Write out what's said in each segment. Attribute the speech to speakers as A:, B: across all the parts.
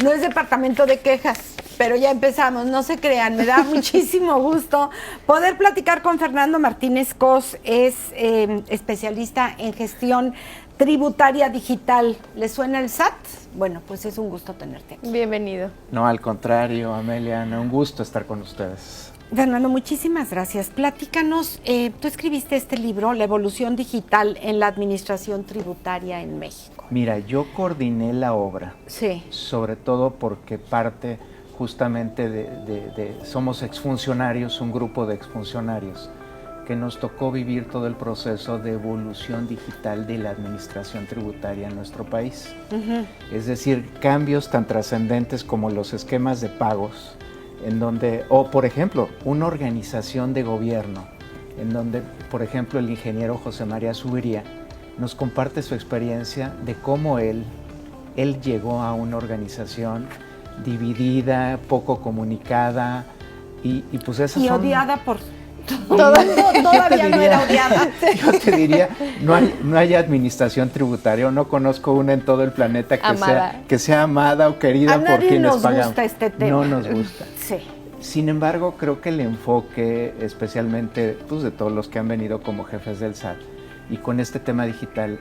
A: No es departamento de quejas, pero ya empezamos, no se crean, me da muchísimo gusto poder platicar con Fernando Martínez Cos, es especialista en gestión tributaria digital. ¿Le suena el SAT? Bueno, pues es un gusto tenerte aquí.
B: Bienvenido.
C: No, al contrario, Amelia, un gusto estar con ustedes.
A: Fernando, muchísimas gracias. Platícanos, tú escribiste este libro, La evolución digital en la administración tributaria en México.
C: Mira, yo coordiné la obra,
A: sí,
C: sobre todo porque parte justamente somos exfuncionarios, un grupo de exfuncionarios, que nos tocó vivir todo el proceso de evolución digital de la administración tributaria en nuestro país. Es decir, cambios tan trascendentes como los esquemas de pagos, en donde, o por ejemplo, una organización de gobierno, en donde, por ejemplo, el ingeniero José María Zubiría nos comparte su experiencia de cómo él llegó a una organización dividida, poco comunicada, y pues esas son...
A: odiada por todo el mundo, todavía no era odiada.
C: Yo te diría, no hay administración tributaria, no conozco una en todo el planeta que sea amada o querida por quienes pagamos.
A: A nadie nos gusta este tema.
C: No nos gusta.
A: Sí.
C: Sin embargo, creo que el enfoque, especialmente pues, de todos los que han venido como jefes del SAT, y con este tema digital,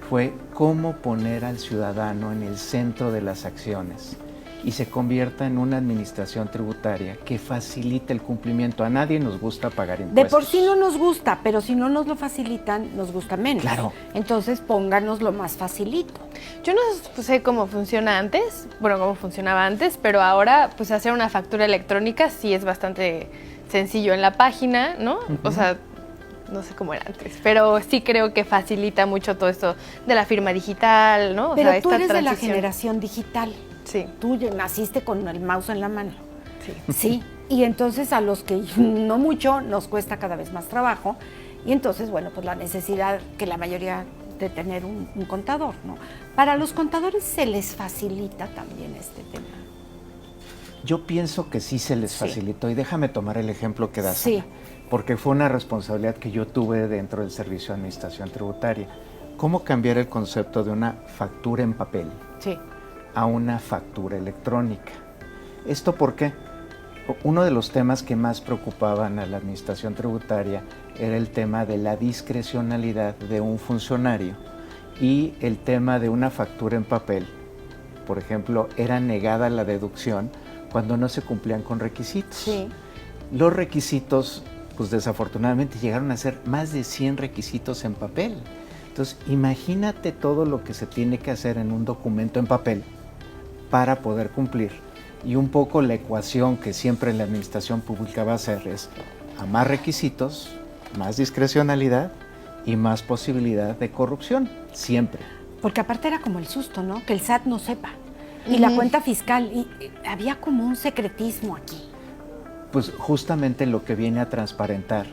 C: fue cómo poner al ciudadano en el centro de las acciones y se convierta en una administración tributaria que facilite el cumplimiento. A nadie nos gusta pagar impuestos.
A: De por sí no nos gusta, pero si no nos lo facilitan, nos gusta menos.
C: Claro.
A: Entonces pónganos lo más facilito.
B: Yo no sé cómo funciona antes, bueno, cómo funcionaba antes, pero ahora pues hacer una factura electrónica sí es bastante sencillo en la página, ¿no? O sea, no sé cómo era antes, pero sí creo que facilita mucho todo esto de la firma digital, ¿no?
A: Pero
B: sea,
A: tú
B: esta
A: eres de la
B: transición.
A: generación digital.
B: Sí.
A: Tú naciste con el mouse en la mano.
B: Sí.
A: Sí. Y entonces a los que no mucho nos cuesta cada vez más trabajo. Y entonces, bueno, pues la necesidad que la mayoría de tener un contador, ¿no? Para los contadores se les facilita también este tema.
C: Yo pienso que sí se les facilitó y déjame tomar el ejemplo que das.
A: Sí.
C: Porque fue una responsabilidad que yo tuve dentro del Servicio de Administración Tributaria. ¿Cómo cambiar el concepto de una factura en papel a una factura electrónica? ¿Esto por qué? Uno de los temas que más preocupaban a la Administración Tributaria era el tema de la discrecionalidad de un funcionario y el tema de una factura en papel. Por ejemplo, era negada la deducción cuando no se cumplían con requisitos.
A: Sí.
C: Los requisitos, pues desafortunadamente llegaron a ser más de 100 requisitos en papel. Entonces, imagínate todo lo que se tiene que hacer en un documento en papel para poder cumplir. Y un poco la ecuación que siempre la administración pública va a hacer es a más requisitos, más discrecionalidad y más posibilidad de corrupción, siempre.
A: Porque aparte era como el susto, ¿no? Que el SAT no sepa. Y la cuenta fiscal, y había como un secretismo aquí.
C: Pues justamente lo que viene a transparentar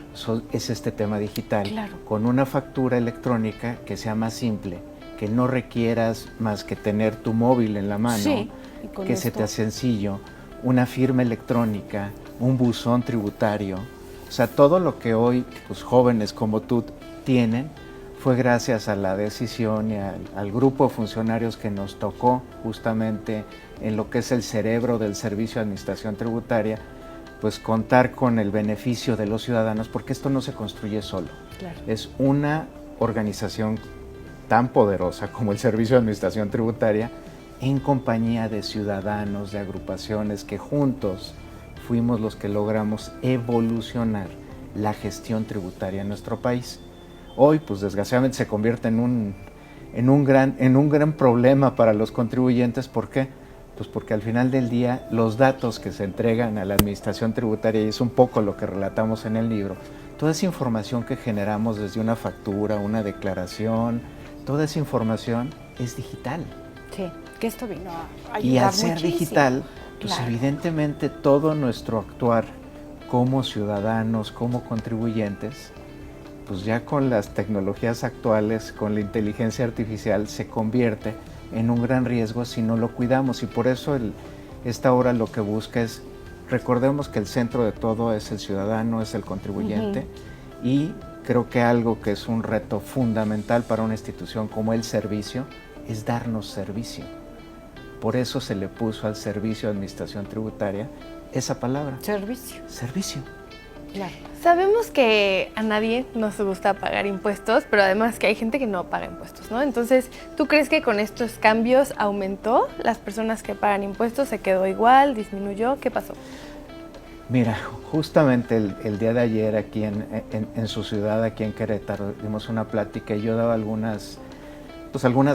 C: es este tema digital.
A: Claro.
C: Con una factura electrónica que sea más simple, que no requieras más que tener tu móvil en la mano, que se te hace sencillo, una firma electrónica, un buzón tributario. O sea, todo lo que hoy pues, jóvenes como tú tienen fue gracias a la decisión y al grupo de funcionarios que nos tocó justamente en lo que es el cerebro del Servicio de Administración Tributaria, pues contar con el beneficio de los ciudadanos, porque esto no se construye solo.
A: Claro.
C: Es una organización tan poderosa como el Servicio de Administración Tributaria, en compañía de ciudadanos, de agrupaciones que juntos fuimos los que logramos evolucionar la gestión tributaria en nuestro país. Hoy, pues desgraciadamente se convierte en un gran problema para los contribuyentes. ¿Por qué? Pues porque al final del día los datos que se entregan a la administración tributaria, y es un poco lo que relatamos en el libro, toda esa información que generamos desde una factura, una declaración, toda esa información es digital.
A: Sí, que esto vino a ayudar
C: y al ser
A: muchísimo.
C: digital, pues evidentemente todo nuestro actuar como ciudadanos, como contribuyentes, pues ya con las tecnologías actuales, con la inteligencia artificial, se convierte en un gran riesgo si no lo cuidamos. Y por eso esta obra lo que busca es, recordemos que el centro de todo es el ciudadano, es el contribuyente, y creo que algo que es un reto fundamental para una institución como el servicio es darnos servicio. Por eso se le puso al Servicio de Administración Tributaria esa palabra.
A: Servicio.
C: Servicio.
A: Claro.
B: Sabemos que a nadie nos gusta pagar impuestos, pero además que hay gente que no paga impuestos, ¿no? Entonces, ¿tú crees que con estos cambios aumentó las personas que pagan impuestos? ¿Se quedó igual? ¿Disminuyó? ¿Qué pasó?
C: Mira, justamente el día de ayer aquí en su ciudad, aquí en Querétaro, dimos una plática y yo daba algunas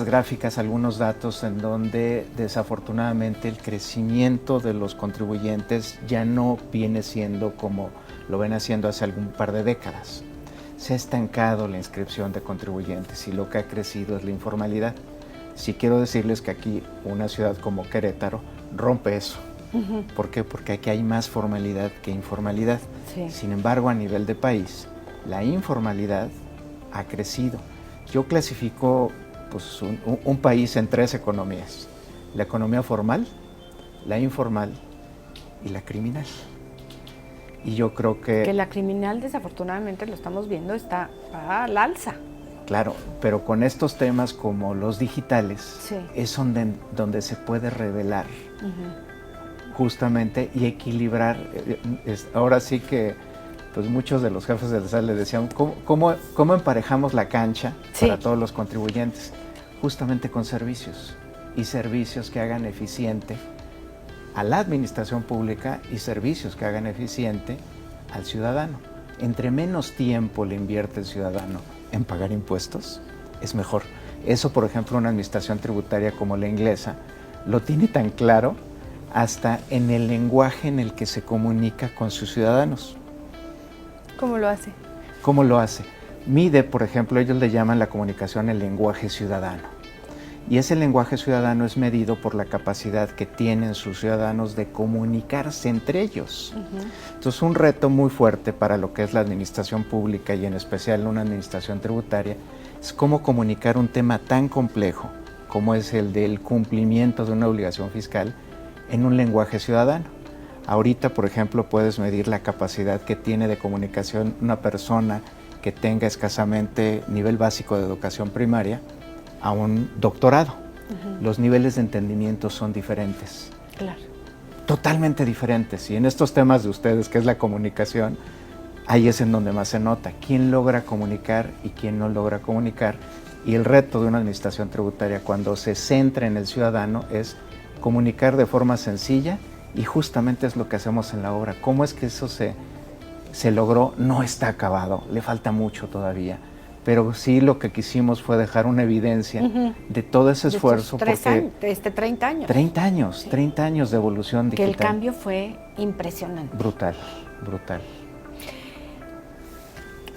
C: gráficas, algunos datos en donde desafortunadamente el crecimiento de los contribuyentes ya no viene siendo como lo ven haciendo hace algún par de décadas. Se ha estancado la inscripción de contribuyentes y lo que ha crecido es la informalidad. Sí quiero decirles que aquí una ciudad como Querétaro rompe eso. ¿Por qué? Porque aquí hay más formalidad que informalidad.
A: Sí.
C: Sin embargo, a nivel de país, la informalidad ha crecido. Yo clasifico pues, un país en 3 economías: la economía formal, la informal y la criminal. Y yo creo
A: Que la criminal, desafortunadamente, lo estamos viendo, está al alza.
C: Claro, pero con estos temas como los digitales,
A: Sí.
C: es donde se puede revelar justamente y equilibrar. Ahora sí que pues muchos de los jefes del SAT le decían, ¿cómo emparejamos la cancha
A: Sí.
C: para todos los contribuyentes? Justamente con servicios, y servicios que hagan eficiente a la administración pública y servicios que hagan eficiente al ciudadano. Entre menos tiempo le invierte el ciudadano en pagar impuestos, es mejor. Eso, por ejemplo, una administración tributaria como la inglesa lo tiene tan claro hasta en el lenguaje en el que se comunica con sus ciudadanos.
B: ¿Cómo lo hace?
C: ¿Cómo lo hace? Mide, por ejemplo, ellos le llaman la comunicación el lenguaje ciudadano. Y ese lenguaje ciudadano es medido por la capacidad que tienen sus ciudadanos de comunicarse entre ellos. Entonces, un reto muy fuerte para lo que es la administración pública y en especial una administración tributaria es cómo comunicar un tema tan complejo como es el del cumplimiento de una obligación fiscal en un lenguaje ciudadano. Ahorita, por ejemplo, puedes medir la capacidad que tiene de comunicación una persona que tenga escasamente nivel básico de educación primaria a un doctorado. Los niveles de entendimiento son diferentes.
A: Claro.
C: Totalmente diferentes. Y en estos temas de ustedes, que es la comunicación, ahí es en donde más se nota quién logra comunicar y quién no logra comunicar. Y el reto de una administración tributaria cuando se centra en el ciudadano es comunicar de forma sencilla, y justamente es lo que hacemos en la obra. ¿Cómo es que eso se logró? No está acabado, le falta mucho todavía. Pero sí lo que quisimos fue dejar una evidencia de todo ese esfuerzo.
A: De estos 30 años.
C: 30 años, sí. 30 años de evolución digital.
A: Que el cambio fue impresionante.
C: Brutal, brutal.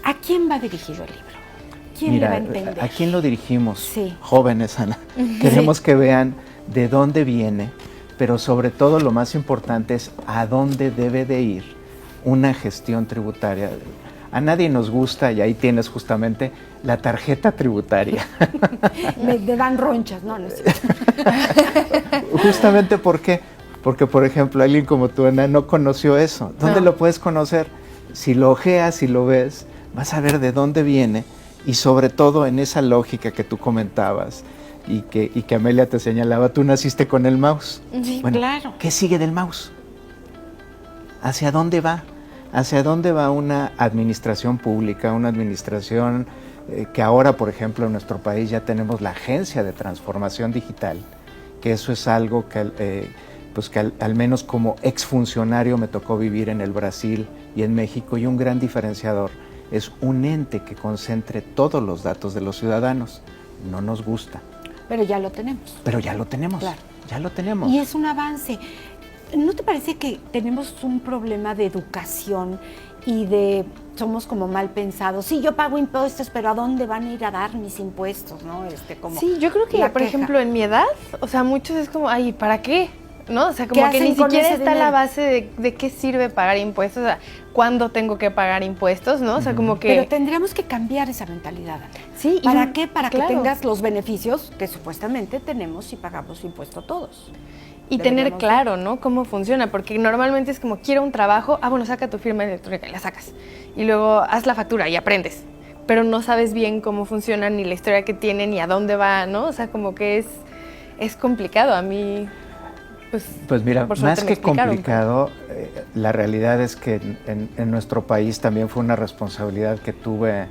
A: ¿A quién va dirigido el libro? ¿Quién
C: Mira,
A: le va a entender?
C: ¿a quién lo dirigimos?
A: Sí.
C: Jóvenes, Ana. Queremos que vean de dónde viene, pero sobre todo lo más importante es a dónde debe de ir una gestión tributaria. A nadie nos gusta, y ahí tienes justamente la tarjeta tributaria.
A: Me dan ronchas, no es cierto.
C: Justamente porque, por ejemplo, alguien como tú, Ana, no conoció eso. ¿Dónde lo puedes conocer? Si lo ojeas, si lo ves, vas a ver de dónde viene, y sobre todo en esa lógica que tú comentabas y que Amelia te señalaba, tú naciste con el mouse.
A: Sí,
C: bueno,
A: claro.
C: ¿qué sigue del mouse? ¿Hacia dónde va? ¿Hacia dónde va una administración pública, una administración que ahora, por ejemplo, en nuestro país ya tenemos la Agencia de Transformación Digital, que eso es algo que, al menos como exfuncionario me tocó vivir en el Brasil y en México, y un gran diferenciador es un ente que concentre todos los datos de los ciudadanos. No nos gusta.
A: Pero ya lo tenemos.
C: Pero ya lo tenemos,
A: claro.
C: Ya lo tenemos.
A: Y es un avance. ¿No te parece que tenemos un problema de educación y somos como mal pensados? Sí, yo pago impuestos, pero ¿a dónde van a ir a dar mis impuestos? ¿No?
B: Sí, yo creo que, por ejemplo, en mi edad, o sea, muchos es como, ay, ¿para qué? ¿No? O sea, como que ni siquiera está la base de qué sirve pagar impuestos, o sea, cuándo tengo que pagar impuestos, ¿no? O sea, como que...
A: Pero tendríamos que cambiar esa mentalidad, Ana.
B: Sí.
A: ¿Para qué? Para
B: claro,
A: que tengas los beneficios que supuestamente tenemos si pagamos impuesto todos.
B: Y tener claro, ¿no? Cómo funciona, porque normalmente es como, quiero un trabajo, bueno, saca tu firma electrónica y la sacas. Y luego haz la factura y aprendes. Pero no sabes bien cómo funciona, ni la historia que tiene, ni a dónde va, ¿no? O sea, como que es complicado. A mí,
C: pues mira,
B: por suerte
C: más
B: me
C: que
B: explicaron,
C: complicado, la realidad es que en nuestro país también fue una responsabilidad que tuve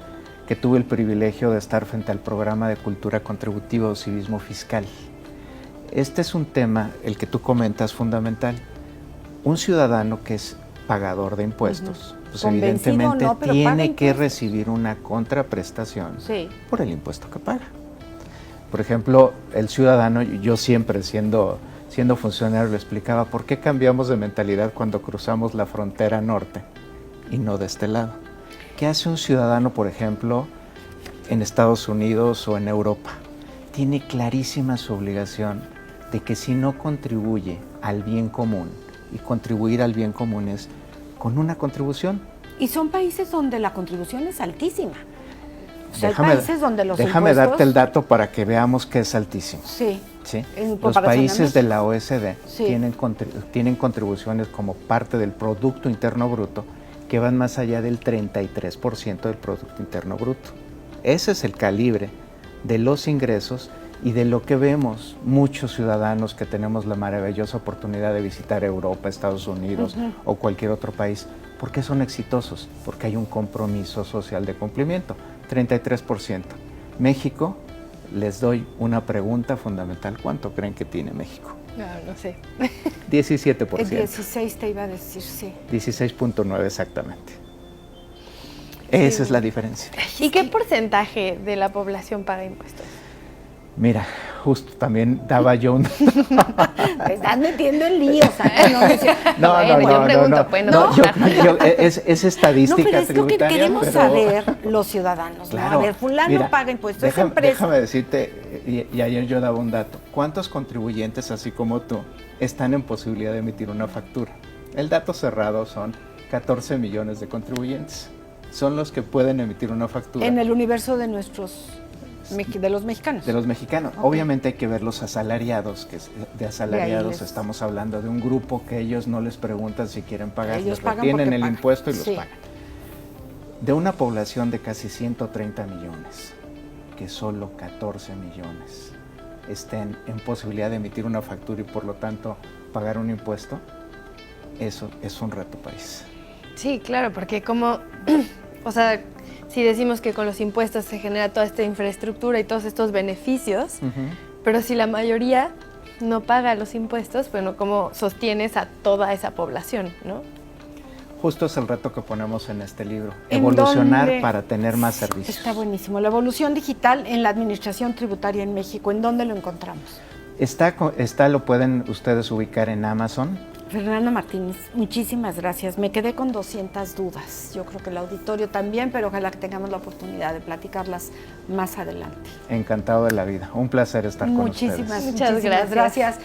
C: el privilegio de estar frente al programa de cultura contributiva o civismo fiscal. Este es un tema, el que tú comentas, fundamental. Un ciudadano que es pagador de impuestos, pues
A: Convencido
C: evidentemente
A: o no, pero paga
C: tiene que
A: impuestos.
C: recibir una contraprestación
A: Sí.
C: por el impuesto que paga. Por ejemplo, el ciudadano, yo siempre siendo funcionario le explicaba por qué cambiamos de mentalidad cuando cruzamos la frontera norte y no de este lado. ¿Qué hace un ciudadano, por ejemplo, en Estados Unidos o en Europa? Tiene clarísima su obligación de que si no contribuye al bien común, y contribuir al bien común es con una contribución.
A: Y son países donde la contribución es altísima. O sea,
C: Déjame,
A: hay países donde los
C: déjame
A: impuestos...
C: darte el dato para que veamos que es altísimo.
A: Sí.
C: ¿Sí?
A: En
C: Los
A: comparación a
C: países de
A: México.
C: la OECD
A: Sí.
C: tienen contribuciones como parte del Producto Interno Bruto que van más allá del 33% del Producto Interno Bruto. Ese es el calibre de los ingresos y de lo que vemos muchos ciudadanos que tenemos la maravillosa oportunidad de visitar Europa, Estados Unidos o cualquier otro país. ¿Por qué son exitosos? Porque hay un compromiso social de cumplimiento, 33%. México, les doy una pregunta fundamental. ¿Cuánto creen que tiene México?
B: no sé.
C: 17%.
A: El 16 te iba a decir, sí.
C: 16.9 exactamente. Esa es la diferencia.
B: ¿Y qué porcentaje de la población paga impuestos?
C: Mira, justo también daba yo un...
A: Te estás metiendo en líos, ¿sabes? No,
B: Bueno, yo pregunto, pues, no.
C: Es estadística
A: no, pero es lo que
C: tributaria,
A: queremos
C: pero-
A: saber los ciudadanos.
C: Claro.
A: ¿No? A ver, fulano
C: Mira,
A: paga impuestos, es empresa.
C: déjame decirte, y ayer yo daba un dato. ¿Cuántos contribuyentes, así como tú, están en posibilidad de emitir una factura? El dato cerrado son 14 millones de contribuyentes. Son los que pueden emitir una factura.
A: En el universo de nuestros, de los mexicanos.
C: De los mexicanos.
A: Ok.
C: Obviamente hay que ver los asalariados, que de asalariados
A: les-
C: estamos hablando de un grupo que ellos no les preguntan si quieren pagar,
A: Ellos
C: les
A: pagan
C: retienen
A: porque
C: el
A: pagan.
C: impuesto y
A: Sí.
C: los pagan. De una población de casi 130 millones, que solo 14 millones estén en posibilidad de emitir una factura y por lo tanto pagar un impuesto, eso es un reto país.
B: Sí, claro, porque como, o sea, si decimos que con los impuestos se genera toda esta infraestructura y todos estos beneficios, pero si la mayoría no paga los impuestos, bueno, ¿cómo sostienes a toda esa población, no?
C: Justo es el reto que ponemos en este libro,
A: ¿En
C: evolucionar
A: dónde?
C: para tener más servicios.
A: Está buenísimo. La evolución digital en la administración tributaria en México, ¿en dónde lo encontramos?
C: Lo pueden ustedes ubicar en Amazon.
A: Fernando Martínez, muchísimas gracias. Me quedé con 200 dudas. Yo creo que el auditorio también, pero ojalá que tengamos la oportunidad de platicarlas más adelante.
C: Encantado de la vida. Un placer estar con ustedes.
A: Muchísimas
B: Muchas gracias.
A: gracias.